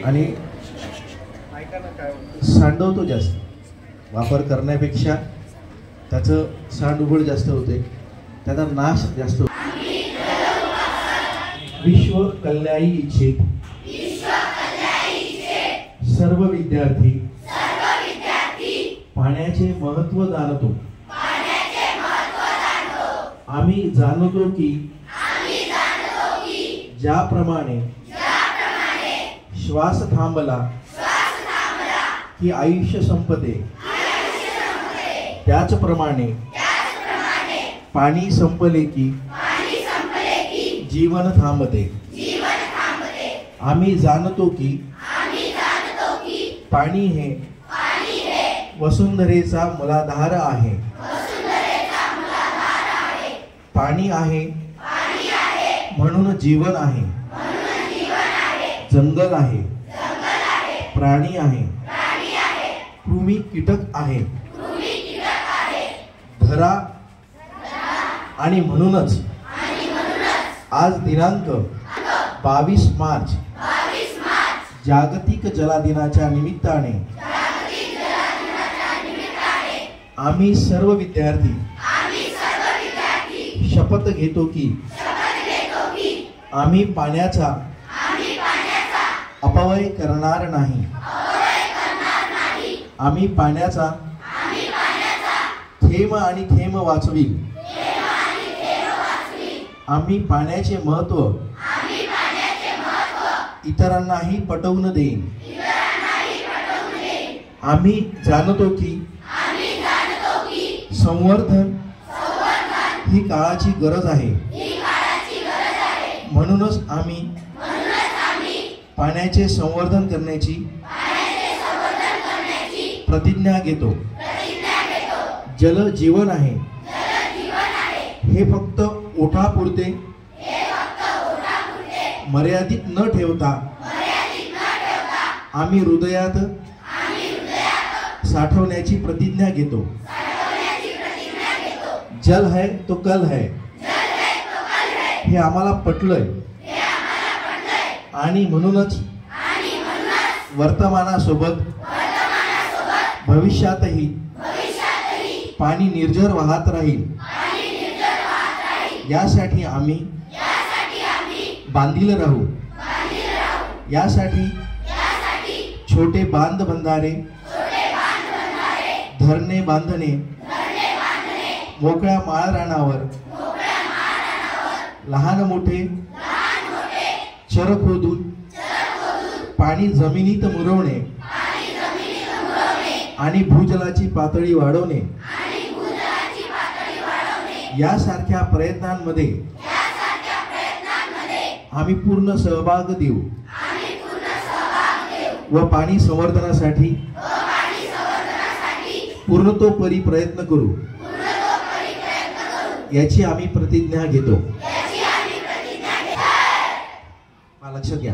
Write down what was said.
आणि सांडवतो जास्त, वापर करण्यापेक्षा त्याचं सांडउघड जास्त होते, त्याचा नाश जास्त होतो. विश्व कल्याणी इच्छित सर्व विद्यार्थी पाण्याचे महत्त्व जाणतो. आम्ही जाणतो की ज्याप्रमाणे श्वास थांबला की आयुष्य संपते, त्याचप्रमाणे पाणी संपले की जीवन थांबते. आम्ही जाणतो की पाणी हे वसुंधरेचा मूलाधार आहे. पाणी आहे म्हणून जीवन आहे. जंगल आहे, प्राणी आहे, कृमी कीटक आहे, धरा. आणि म्हणूनच आज दिनांक 22 मार्च जागतिक जल दिनाच्या निमित्ताने आम्ही सर्व विद्यार्थी शपथ घेतो की आम्ही पाण्याचा अपव्यय करणार नाही. आम्ही पाण्याचा थेंब आणि थेंब वाचविल. आम्ही पाण्याचे महत्त्व इतरांनाही पटवून देईन. आम्ही जाणतो की संवर्धन ही काळाची गरज आहे. म्हणूनच आम्ही पाण्याचे संवर्धन करण्याची प्रतिज्ञा घेतो. जल जीवन आहे हे फक्त ओठापुरते मर्यादित न ठेवता आम्ही हृदयात साठवण्याची प्रतिज्ञा घेतो. जल है तो कल है हे आम्हाला पटलंय आणि म्हणूनच वर्तमानासोबत भविष्यातही पाणी निर्झर वाहत राहील यासाठी आम्ही बांधील राहू. यासाठी छोटे बांध बंधारे, धरणे बांधणे, मोकळ्या माळरानावर लहान मोठे चर खोदून पाणी जमिनीत मुरवणे आणि भूजलाची पातळी वाढवणे यासारख्या प्रयत्नांमध्ये आम्ही पूर्ण सहभाग देऊ व पाणी संवर्धनासाठी पूर्णतोपरी प्रयत्न करू याची आम्ही प्रतिज्ञा घेतो. लक्षात घ्या.